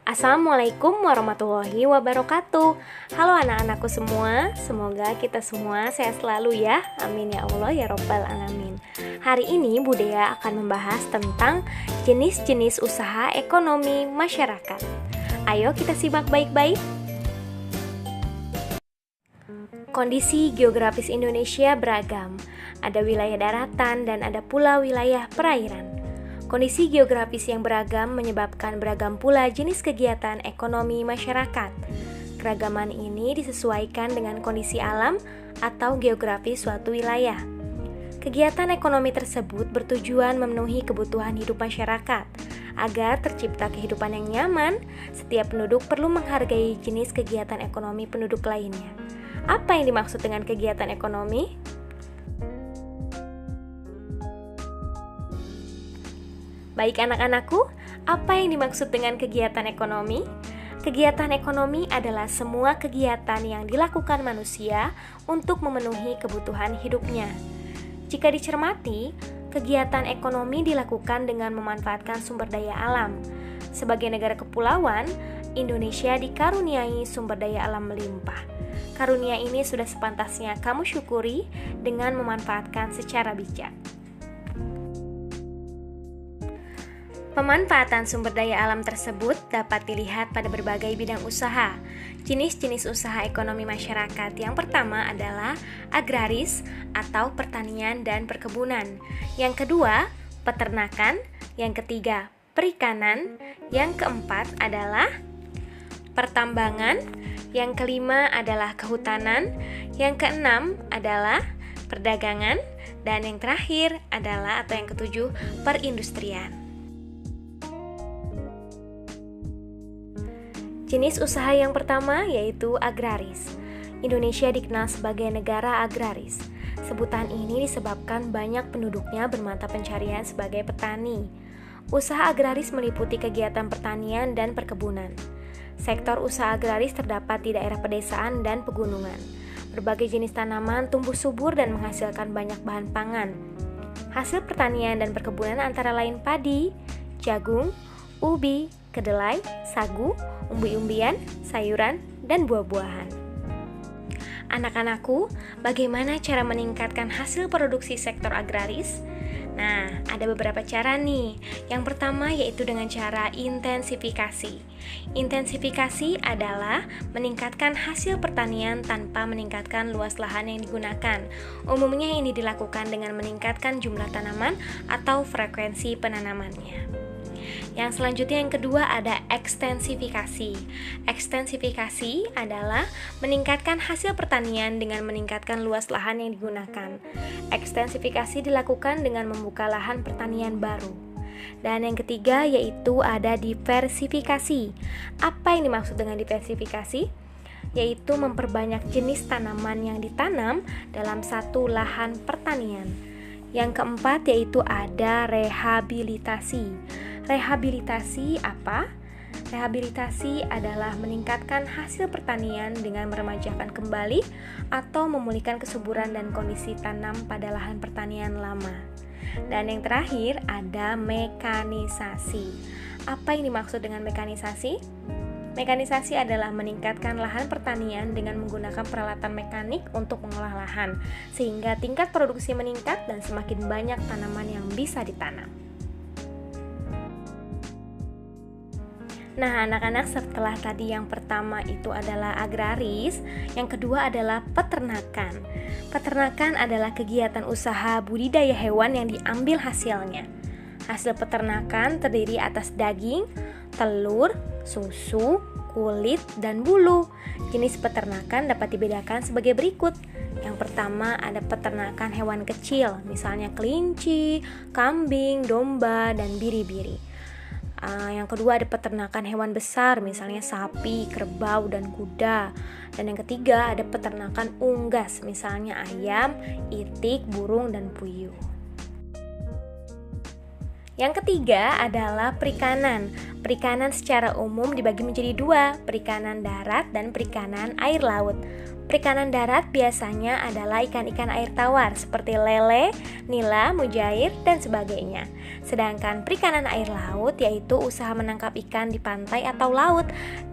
Assalamualaikum warahmatullahi wabarakatuh. Halo anak-anakku semua, semoga kita semua sehat selalu ya. Amin ya Allah ya Rabbal Alamin. Hari ini Bu Dea akan membahas tentang jenis-jenis usaha ekonomi masyarakat. Ayo kita simak baik-baik. Kondisi geografis Indonesia beragam. Ada wilayah daratan dan ada pula wilayah perairan. Kondisi geografis yang beragam menyebabkan beragam pula jenis kegiatan ekonomi masyarakat. Keragaman ini disesuaikan dengan kondisi alam atau geografis suatu wilayah. Kegiatan ekonomi tersebut bertujuan memenuhi kebutuhan hidup masyarakat. Agar tercipta kehidupan yang nyaman, setiap penduduk perlu menghargai jenis kegiatan ekonomi penduduk lainnya. Apa yang dimaksud dengan kegiatan ekonomi? Baik anak-anakku, apa yang dimaksud dengan kegiatan ekonomi? Kegiatan ekonomi adalah semua kegiatan yang dilakukan manusia untuk memenuhi kebutuhan hidupnya. Jika dicermati, kegiatan ekonomi dilakukan dengan memanfaatkan sumber daya alam. Sebagai negara kepulauan, Indonesia dikaruniai sumber daya alam melimpah. Karunia ini sudah sepantasnya kamu syukuri dengan memanfaatkan secara bijak. Pemanfaatan sumber daya alam tersebut dapat dilihat pada berbagai bidang usaha. Jenis-jenis usaha ekonomi masyarakat yang pertama adalah agraris atau pertanian dan perkebunan. Yang kedua, peternakan. Yang ketiga, perikanan. Yang keempat adalah pertambangan. Yang kelima adalah kehutanan. Yang keenam adalah perdagangan. Dan yang terakhir adalah atau yang ketujuh, perindustrian. Jenis usaha yang pertama yaitu agraris. Indonesia dikenal sebagai negara agraris. Sebutan ini disebabkan banyak penduduknya bermata pencarian sebagai petani. Usaha agraris meliputi kegiatan pertanian dan perkebunan. Sektor usaha agraris terdapat di daerah pedesaan dan pegunungan. Berbagai jenis tanaman tumbuh subur dan menghasilkan banyak bahan pangan. Hasil pertanian dan perkebunan antara lain padi, jagung, ubi, kedelai, sagu, umbi-umbian, sayuran, dan buah-buahan. Anak-anakku, bagaimana cara meningkatkan hasil produksi sektor agraris? Nah, ada beberapa cara nih. Yang pertama yaitu dengan cara intensifikasi. Intensifikasi adalah meningkatkan hasil pertanian tanpa meningkatkan luas lahan yang digunakan. Umumnya ini dilakukan dengan meningkatkan jumlah tanaman atau frekuensi penanamannya. Yang selanjutnya yang kedua ada ekstensifikasi. Ekstensifikasi adalah meningkatkan hasil pertanian dengan meningkatkan luas lahan yang digunakan. Ekstensifikasi dilakukan dengan membuka lahan pertanian baru. Dan yang ketiga yaitu ada diversifikasi. Apa yang dimaksud dengan diversifikasi? Yaitu memperbanyak jenis tanaman yang ditanam dalam satu lahan pertanian. Yang keempat yaitu ada rehabilitasi. Rehabilitasi apa? Rehabilitasi adalah meningkatkan hasil pertanian dengan meremajakan kembali atau memulihkan kesuburan dan kondisi tanam pada lahan pertanian lama. Dan yang terakhir ada mekanisasi. Apa yang dimaksud dengan mekanisasi? Mekanisasi adalah meningkatkan lahan pertanian dengan menggunakan peralatan mekanik untuk mengolah lahan, sehingga tingkat produksi meningkat dan semakin banyak tanaman yang bisa ditanam. Nah, anak-anak, setelah tadi yang pertama itu adalah agraris, yang kedua adalah peternakan. Peternakan adalah kegiatan usaha budidaya hewan yang diambil hasilnya. Hasil peternakan terdiri atas daging, telur, susu, kulit, dan bulu. Jenis peternakan dapat dibedakan sebagai berikut. Yang pertama ada peternakan hewan kecil, misalnya kelinci, kambing, domba, dan biri-biri. Yang kedua ada peternakan hewan besar, misalnya sapi, kerbau, dan kuda. Dan yang ketiga ada peternakan unggas, misalnya ayam, itik, burung, dan puyuh. Yang ketiga adalah perikanan. Perikanan secara umum dibagi menjadi dua, perikanan darat dan perikanan air laut. Perikanan darat biasanya adalah ikan-ikan air tawar seperti lele, nila, mujair, dan sebagainya. Sedangkan perikanan air laut yaitu usaha menangkap ikan di pantai atau laut,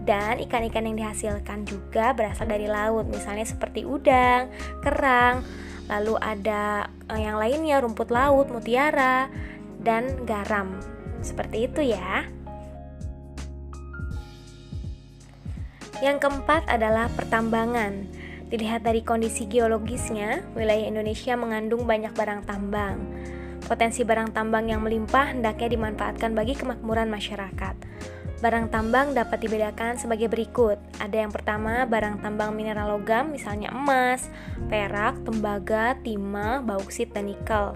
dan ikan-ikan yang dihasilkan juga berasal dari laut, misalnya seperti udang, kerang, lalu ada yang lainnya rumput laut, mutiara, dan garam. Seperti itu ya. Yang keempat adalah pertambangan. Dilihat dari kondisi geologisnya, wilayah Indonesia mengandung banyak barang tambang. Potensi barang tambang yang melimpah hendaknya dimanfaatkan bagi kemakmuran masyarakat. Barang tambang dapat dibedakan sebagai berikut. Ada yang pertama, barang tambang mineral logam, misalnya emas, perak, tembaga, timah, bauksit, dan nikel.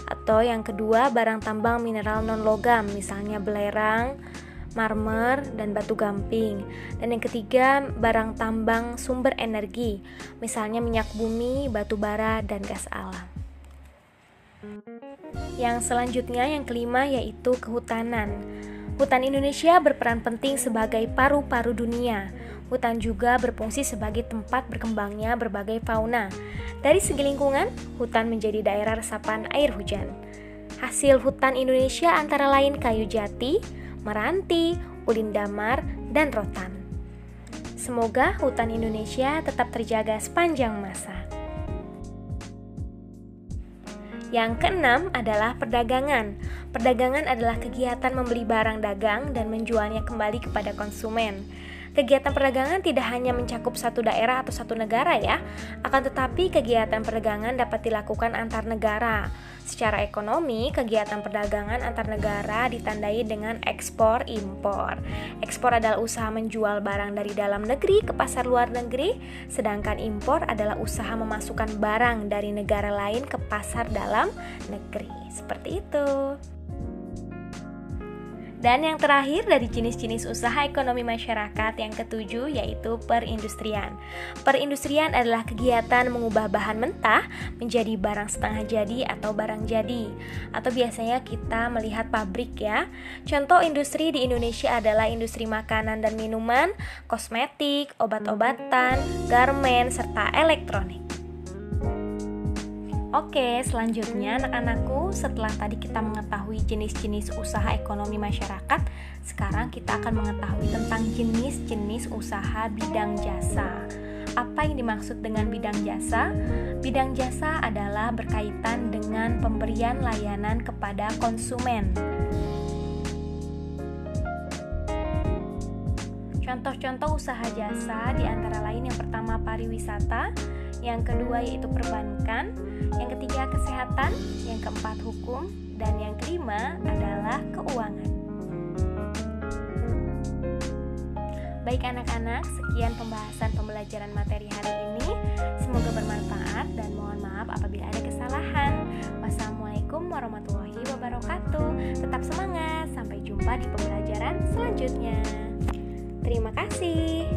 Atau yang kedua, barang tambang mineral non-logam, misalnya belerang, marmer, dan batu gamping. Dan yang ketiga, barang tambang sumber energi, misalnya minyak bumi, batu bara, dan gas alam. Yang selanjutnya, yang kelima, yaitu kehutanan. Hutan Indonesia berperan penting sebagai paru-paru dunia. Hutan juga berfungsi sebagai tempat berkembangnya berbagai fauna. Dari segi lingkungan, hutan menjadi daerah resapan air hujan. Hasil hutan Indonesia antara lain kayu jati, meranti, ulin damar, dan rotan. Semoga hutan Indonesia tetap terjaga sepanjang masa. Yang keenam adalah perdagangan. Perdagangan adalah kegiatan membeli barang dagang dan menjualnya kembali kepada konsumen. Kegiatan perdagangan tidak hanya mencakup satu daerah atau satu negara ya, akan tetapi kegiatan perdagangan dapat dilakukan antar negara. Secara ekonomi, kegiatan perdagangan antar negara ditandai dengan ekspor-impor. Ekspor adalah usaha menjual barang dari dalam negeri ke pasar luar negeri, sedangkan impor adalah usaha memasukkan barang dari negara lain ke pasar dalam negeri. Seperti itu. Dan yang terakhir dari jenis-jenis usaha ekonomi masyarakat yang ketujuh yaitu perindustrian. Perindustrian adalah kegiatan mengubah bahan mentah menjadi barang setengah jadi atau barang jadi. Atau biasanya kita melihat pabrik ya. Contoh industri di Indonesia adalah industri makanan dan minuman, kosmetik, obat-obatan, garmen, serta elektronik. Oke, selanjutnya anak-anakku, setelah tadi kita mengetahui jenis-jenis usaha ekonomi masyarakat, sekarang kita akan mengetahui tentang jenis-jenis usaha bidang jasa. Apa yang dimaksud dengan bidang jasa? Bidang jasa adalah berkaitan dengan pemberian layanan kepada konsumen. Contoh-contoh usaha jasa di antara lain yang pertama pariwisata, yang kedua yaitu perbankan, yang ketiga kesehatan, yang keempat hukum, dan yang kelima adalah keuangan. Baik anak-anak, sekian pembahasan pembelajaran materi hari ini. Semoga bermanfaat dan mohon maaf apabila ada kesalahan. Wassalamualaikum warahmatullahi wabarakatuh. Tetap semangat, sampai jumpa di pembelajaran selanjutnya. Terima kasih.